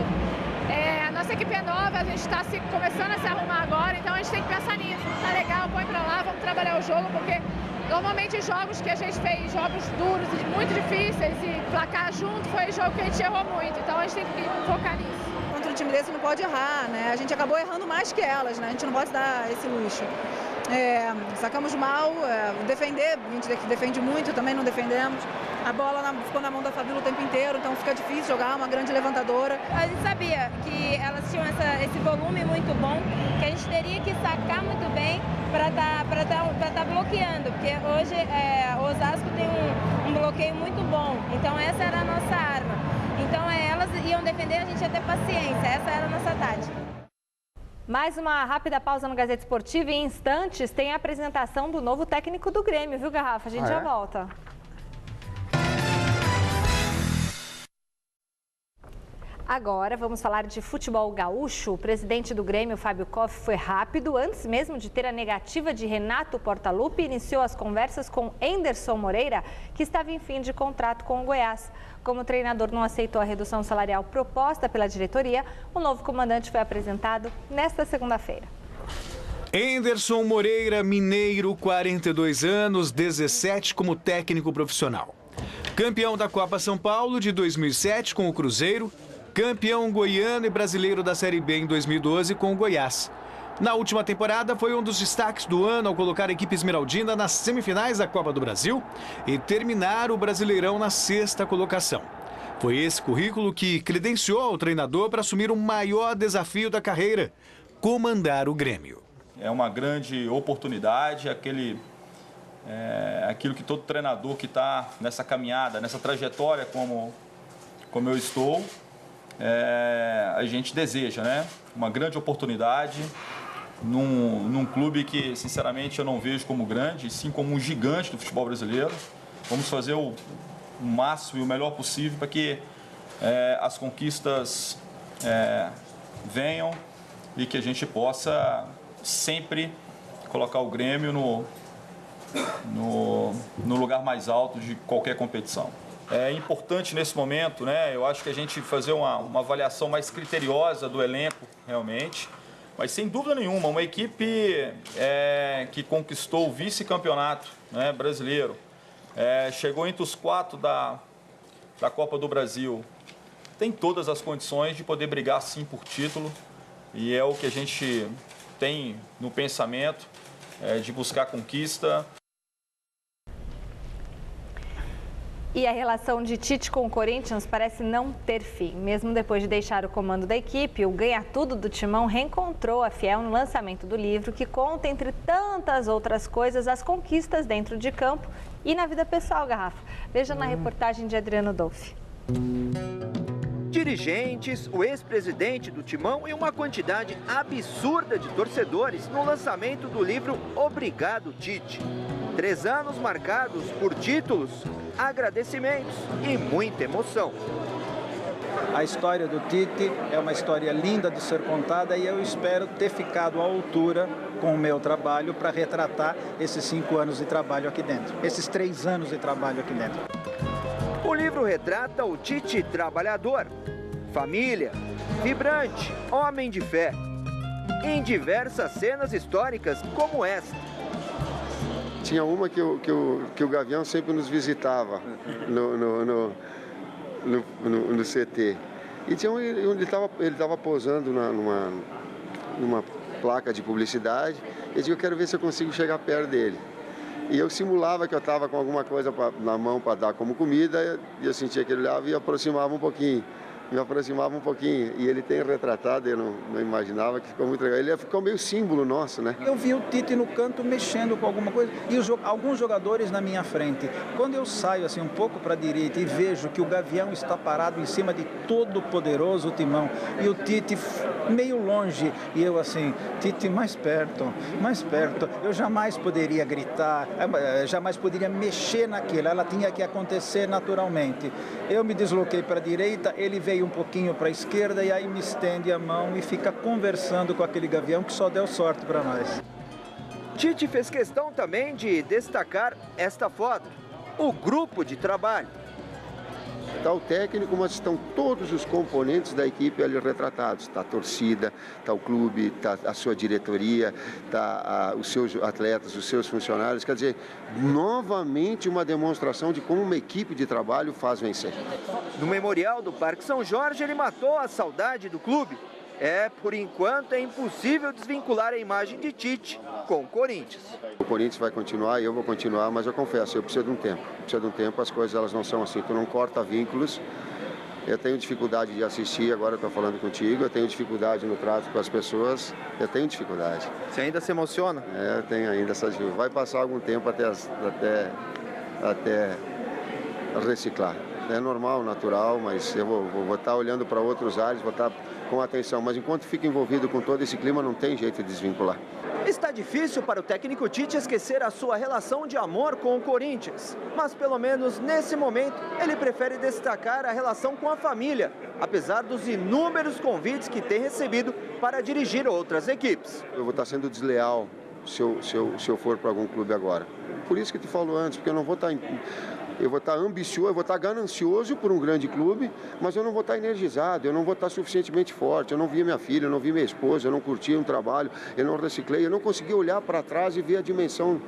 A nossa equipe é nova, a gente está começando a se arrumar agora, então a gente tem que pensar nisso. Tá legal, põe pra lá, vamos trabalhar o jogo, porque normalmente jogos que a gente fez, jogos duros e muito difíceis e placar junto, foi jogo que a gente errou muito, então a gente tem que focar nisso. Contra um time desse não pode errar, né? A gente acabou errando mais que elas, né? A gente não pode dar esse luxo. Sacamos mal, defender, a gente defende muito, também não defendemos. A bola ficou na mão da Fabíola o tempo inteiro, então fica difícil jogar, uma grande levantadora. A gente sabia que elas tinham esse volume muito bom, que a gente teria que sacar muito bem para tá bloqueando, porque hoje o Osasco tem um bloqueio muito bom, então essa era a nossa arma. Então elas iam defender, a gente ia ter paciência, essa era a nossa tática. Mais uma rápida pausa no Gazeta Esportiva e em instantes tem a apresentação do novo técnico do Grêmio, viu, Garrafa? A gente já volta. Agora vamos falar de futebol gaúcho. O presidente do Grêmio, Fábio Koff, foi rápido. Antes mesmo de ter a negativa de Renato Portaluppi, iniciou as conversas com Enderson Moreira, que estava em fim de contrato com o Goiás. Como o treinador não aceitou a redução salarial proposta pela diretoria, o novo comandante foi apresentado nesta segunda-feira. Enderson Moreira, mineiro, 42 anos, 17 como técnico profissional. Campeão da Copa São Paulo de 2007 com o Cruzeiro, campeão goiano e brasileiro da Série B em 2012 com o Goiás. Na última temporada, foi um dos destaques do ano ao colocar a equipe esmeraldina nas semifinais da Copa do Brasil e terminar o Brasileirão na 6ª colocação. Foi esse currículo que credenciou o treinador para assumir o maior desafio da carreira, comandar o Grêmio. É uma grande oportunidade, aquilo que todo treinador que está nessa caminhada, nessa trajetória como eu estou, a gente deseja, né? Uma grande oportunidade num clube que, sinceramente, eu não vejo como grande, e sim como um gigante do futebol brasileiro. Vamos fazer o máximo e o melhor possível para que as conquistas venham e que a gente possa sempre colocar o Grêmio no lugar mais alto de qualquer competição. É importante nesse momento, né? Eu acho que a gente fazer uma avaliação mais criteriosa do elenco, realmente. Mas, sem dúvida nenhuma, uma equipe que conquistou o vice-campeonato, né, brasileiro, chegou entre os 4 da Copa do Brasil, tem todas as condições de poder brigar, sim, por título. E é o que a gente tem no pensamento, de buscar conquista. E a relação de Tite com o Corinthians parece não ter fim. Mesmo depois de deixar o comando da equipe, o ganha-tudo do Timão reencontrou a Fiel no lançamento do livro, que conta, entre tantas outras coisas, as conquistas dentro de campo e na vida pessoal, Garrafa. Veja na reportagem de Adriano Dolfi. Dirigentes, o ex-presidente do Timão e uma quantidade absurda de torcedores no lançamento do livro Obrigado, Tite. 3 anos marcados por títulos, agradecimentos e muita emoção. A história do Tite é uma história linda de ser contada e eu espero ter ficado à altura com o meu trabalho para retratar esses 5 anos de trabalho aqui dentro, esses 3 anos de trabalho aqui dentro. O livro retrata o Tite trabalhador, família, vibrante, homem de fé, em diversas cenas históricas como esta. Tinha uma que o Gavião sempre nos visitava no CT. E tinha onde ele estava posando numa placa de publicidade. Eu disse, eu quero ver se eu consigo chegar perto dele. E eu simulava que eu estava com alguma coisa na mão para dar como comida, e eu sentia que ele olhava e aproximava um pouquinho. E ele tem retratado, eu não imaginava, que ficou muito legal. Ele ficou meio símbolo nosso, né? Eu vi o Tite no canto mexendo com alguma coisa e alguns jogadores na minha frente. Quando eu saio assim um pouco para a direita e vejo que o Gavião está parado em cima de todo o poderoso Timão e o Tite meio longe, e eu assim, Tite mais perto, eu jamais poderia gritar, jamais poderia mexer naquilo, ela tinha que acontecer naturalmente. Eu me desloquei para a direita, ele veio um pouquinho para a esquerda e aí me estende a mão e fica conversando com aquele Gavião que só deu sorte para nós. Tite fez questão também de destacar esta foto, o grupo de trabalho. Está o técnico, mas estão todos os componentes da equipe ali retratados. Está a torcida, está o clube, está a sua diretoria, está os seus atletas, os seus funcionários. Quer dizer, novamente uma demonstração de como uma equipe de trabalho faz vencer. No Memorial do Parque São Jorge, ele matou a saudade do clube. Por enquanto, é impossível desvincular a imagem de Tite com o Corinthians. O Corinthians vai continuar, eu vou continuar, mas eu confesso, eu preciso de um tempo. As coisas elas não são assim, tu não corta vínculos. Eu tenho dificuldade de assistir, agora eu estou falando contigo, eu tenho dificuldade no trato com as pessoas, eu tenho dificuldade. Você ainda se emociona? Eu tenho ainda essa dificuldade. Vai passar algum tempo até reciclar. É normal, natural, mas eu vou estar olhando para outros ares, vou estar com atenção. Mas enquanto fica envolvido com todo esse clima, não tem jeito de desvincular. Está difícil para o técnico Tite esquecer a sua relação de amor com o Corinthians. Mas pelo menos nesse momento, ele prefere destacar a relação com a família, apesar dos inúmeros convites que tem recebido para dirigir outras equipes. Eu vou estar sendo desleal se eu for para algum clube agora. Por isso que te falo antes, porque eu não vou estar... Eu vou estar ambicioso, eu vou estar ganancioso por um grande clube, mas eu não vou estar energizado, eu não vou estar suficientemente forte. Eu não vi minha filha, eu não vi minha esposa, eu não curti um trabalho, eu não reciclei, eu não consegui olhar para trás e ver a dimensão.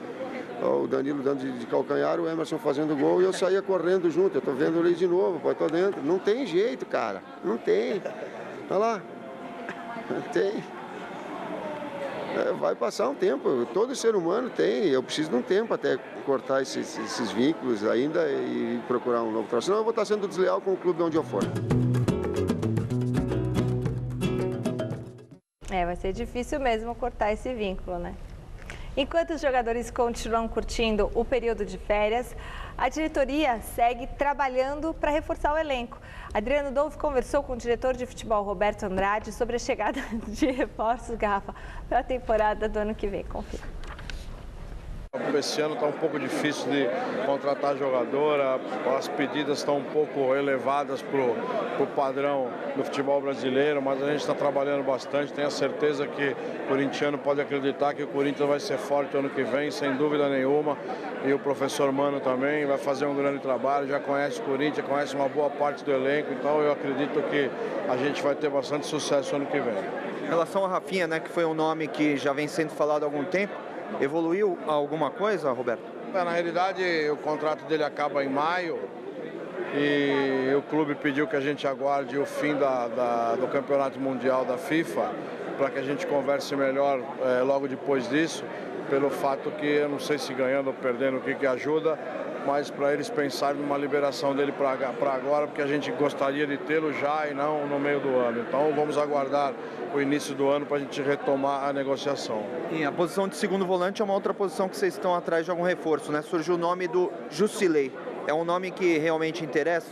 O Danilo dando de calcanhar, o Emerson fazendo gol e eu saía correndo junto. Eu estou vendo ele de novo, estou dentro. Não tem jeito, cara, não tem. Olha lá, não tem. Vai passar um tempo, todo ser humano tem, eu preciso de um tempo até cortar esses vínculos ainda e procurar um novo trabalho, senão eu vou estar sendo desleal com o clube onde eu for. Vai ser difícil mesmo cortar esse vínculo, né? Enquanto os jogadores continuam curtindo o período de férias, a diretoria segue trabalhando para reforçar o elenco. Adriano Dolfi conversou com o diretor de futebol, Roberto Andrade, sobre a chegada de reforços, Garrafa, para a temporada do ano que vem. Confira. Esse ano está um pouco difícil de contratar jogador, as pedidas estão um pouco elevadas para o padrão do futebol brasileiro, mas a gente está trabalhando bastante, tenho a certeza que o corintiano pode acreditar que o Corinthians vai ser forte ano que vem, sem dúvida nenhuma, e o professor Mano também vai fazer um grande trabalho, já conhece o Corinthians, conhece uma boa parte do elenco, então eu acredito que a gente vai ter bastante sucesso ano que vem. Em relação a Rafinha, né, que foi um nome que já vem sendo falado há algum tempo, evoluiu alguma coisa, Roberto? Na realidade, o contrato dele acaba em maio e o clube pediu que a gente aguarde o fim do Campeonato Mundial da FIFA para que a gente converse melhor logo depois disso. pelo fato que eu não sei se ganhando ou perdendo o que ajuda, mas para eles pensarem numa liberação dele para agora, porque a gente gostaria de tê-lo já e não no meio do ano. Então vamos aguardar o início do ano para a gente retomar a negociação. E a posição de segundo volante é uma outra posição que vocês estão atrás de algum reforço, né? Surgiu o nome do Jusilei. É um nome que realmente interessa?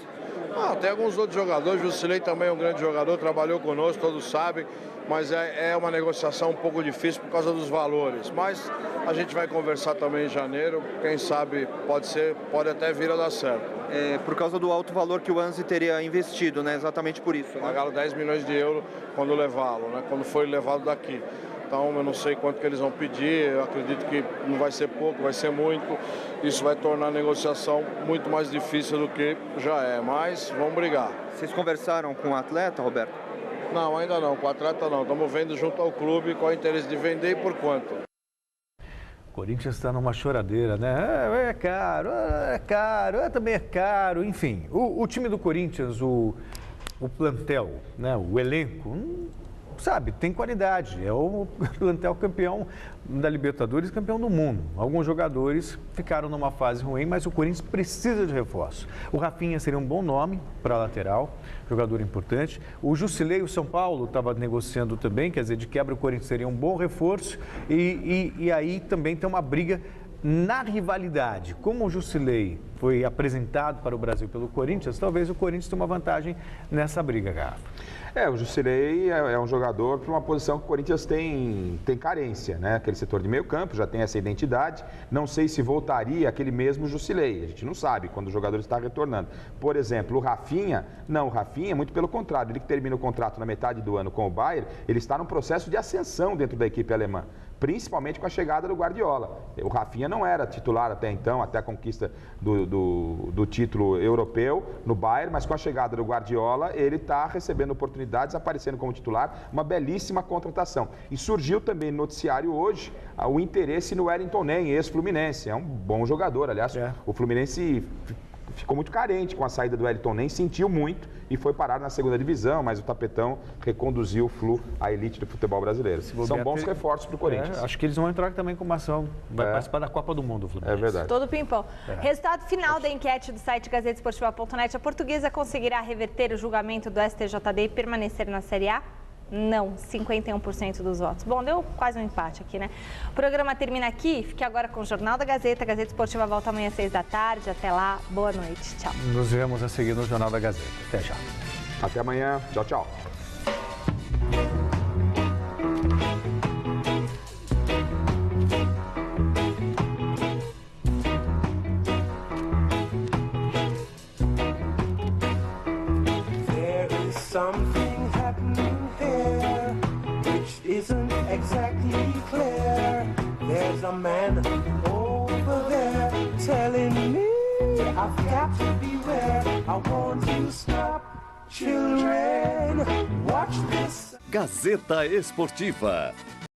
Tem alguns outros jogadores, o Jusilei também é um grande jogador, trabalhou conosco, todos sabem, mas é uma negociação um pouco difícil por causa dos valores. Mas a gente vai conversar também em janeiro, quem sabe pode até vir a dar certo. Por causa do alto valor que o Anzi teria investido, né? Exatamente por isso. Né? Pagaram 10 milhões de euros quando levá-lo, né? Quando foi levado daqui. Então eu não sei quanto que eles vão pedir, eu acredito que não vai ser pouco, vai ser muito. Isso vai tornar a negociação muito mais difícil do que já é, mas vamos brigar. Vocês conversaram com o atleta, Roberto? Não, ainda não, com o atleta não. Estamos vendo junto ao clube qual é o interesse de vender e por quanto. O Corinthians está numa choradeira, né? É caro, também é caro, enfim. O time do Corinthians, o plantel, né? O elenco, sabe, tem qualidade. É o plantel campeão da Libertadores, campeão do mundo. Alguns jogadores ficaram numa fase ruim, mas o Corinthians precisa de reforço. O Rafinha seria um bom nome para a lateral, jogador importante. O Jusilei, o São Paulo, estava negociando também, quer dizer, de quebra o Corinthians seria um bom reforço. E aí também tem uma briga na rivalidade. Como o Jusilei foi apresentado para o Brasil pelo Corinthians, talvez o Corinthians tenha uma vantagem nessa briga, Garrafa. O Jusilei é um jogador para uma posição que o Corinthians tem carência, né? Aquele setor de meio campo já tem essa identidade. Não sei se voltaria aquele mesmo Jusilei, a gente não sabe quando o jogador está retornando. Por exemplo, o Rafinha, muito pelo contrário, ele que termina o contrato na metade do ano com o Bayern, ele está num processo de ascensão dentro da equipe alemã, principalmente com a chegada do Guardiola. O Rafinha não era titular até então, até a conquista do título europeu no Bayern, mas com a chegada do Guardiola, ele está recebendo oportunidades, aparecendo como titular, uma belíssima contratação. E surgiu também no noticiário hoje o interesse no Wellington Ney, ex-Fluminense. É um bom jogador, aliás, o Fluminense ficou muito carente com a saída do Wellington Ney, sentiu muito e foi parar na segunda divisão, mas o Tapetão reconduziu o Flu à elite do futebol brasileiro. São bons reforços para o Corinthians. Acho que eles vão entrar também com uma ação, vai participar da Copa do Mundo, o Fluminense. É verdade. Todo pimpão. Resultado final da enquete do site gazetesportiva.net, a Portuguesa conseguirá reverter o julgamento do STJD e permanecer na Série A? Não, 51% dos votos. Bom, deu quase um empate aqui, né? O programa termina aqui, fique agora com o Jornal da Gazeta. A Gazeta Esportiva volta amanhã às 6 da tarde. Até lá, boa noite. Tchau. Nos vemos a seguir no Jornal da Gazeta. Até já. Até amanhã. Tchau, tchau. Something happening here which isn't exactly clear. There's a man over there telling me I've got to beware. I want to stop, children. Watch this. Gazeta Esportiva.